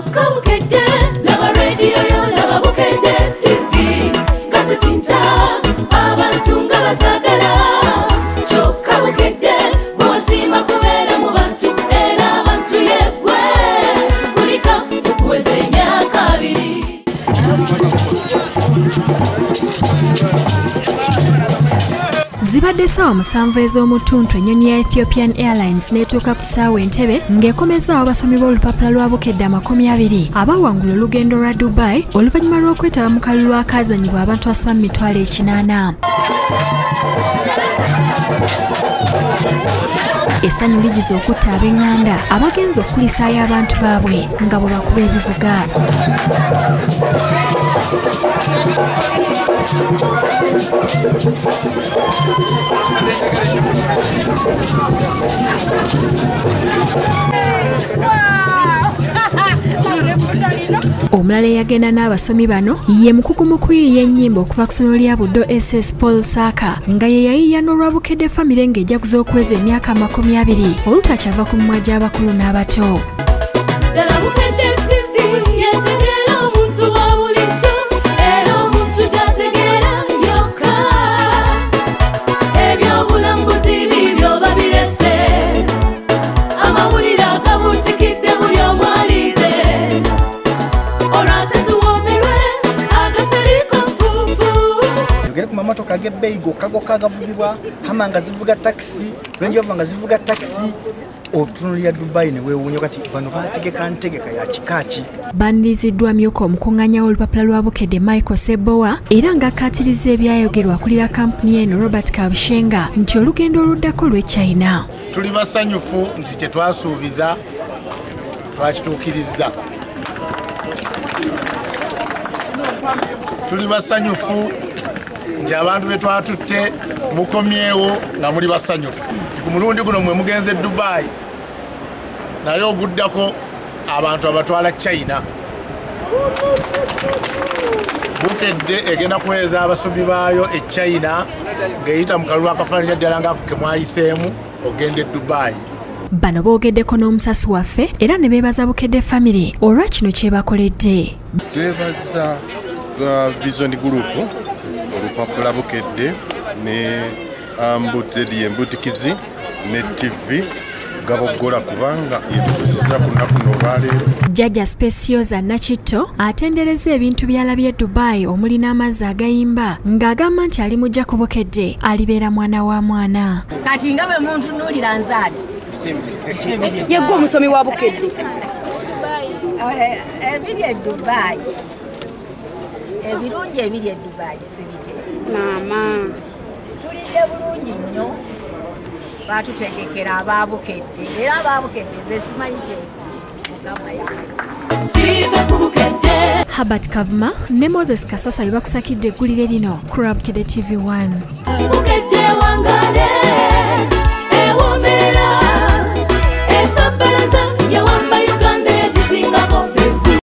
Kyokka Bukedde, laba radio yo, laba Bukedde TV. Gazetinta, abantu nga bazagala. Kyokka Bukedde, bw'osiima kubeera mu bantu, era abantu yeggwe. Kulika okuweza emyaka 2. Zibadde ssaawa 7 ez'omutuntu ennyonyi ya Ethiopian Airlines n'etuuka ku ssaawa Entebbe ng'ekomezaawo abasomi b'olupapula lwa Bukedde 20 abaawangula olugendo lwa Dubai oluvannyuma lw'okwetaba mu kalulu akaazanyibwa abantu asoba mu mitwalo 8. Essanyu ligize okutta ab'eŋŋanda abagenza okulisaayo abantu baabwe nga bwe bakuba ebivuga. Omulala eyagenda n'abasomi bano ye mukugu mu kuyiiya ennyimba okuva ku ssomero lya Buddo SS Paul Saka nga ye yayiiya n'olwa Bukedde famire ng'ejjaguza okuweza emyaka 20 olutakyava ku mimwa gy'abakulu n'abato. Mamotoka gebeigo kago kagavugibwa hamanga zivuga taxi Range Rover nga zivuga taxi otunulira Dubai ne weewunya kati bano bategeka ntegeka ya kikaaki. Bandiziddwa myuko omukuŋŋaanya w'olupapula lwa Bukedde Michael Sebowa era ng'akkaatiriza ebyayogerwa akulira kampuni eno Robert Kabushenga nti olugendo oluddako lw'e China. Tuli basanyufu nti kye twasuubiza twakituukirizza. Tuli basanyufu nti abantu be twatutte mukomyewo nga muli basanyufu. Ku mulundi guno mwe mugenze Dubai naye oguddako abantu abatwala China. Bukedde egenda kuweeza abasomi baayo e China ng'eyita mu kalulu akafaananya ddala ng'ako ke mwayiseemu ogende Dubai. Bano boogeddeko n'omusasi waffe era ne beebaza Bukedde famire olwa kino kye bakoledde. Twebaza Vision Group olupapula Bukedde ne embutikizi ne TV gabogola kubanga yetutusiza ku nnaku n'olwaleero. Jjajja Specioza Nakitto atendereza ebintu by'alabye Dubai omuli n'amazzi agayimba ng'agamba nti ali mujja ku Bukedde alibeera mwana wa mwana. Kati nga bwe muntu nuulira nzaali yeggwe omusomi wa Bukedde ebiri e Dubai ebirungi ebiri e Dubai sibite maama tulidde bulungi nnyo batutegekera aba Bukedde era aba Bukedde ze simanyi kye mugamba yange Siva ku Bukedde. Herbert Kavuma ne Moses Kasasa bakusakidde eggulire lino ku Bukedde TV 1.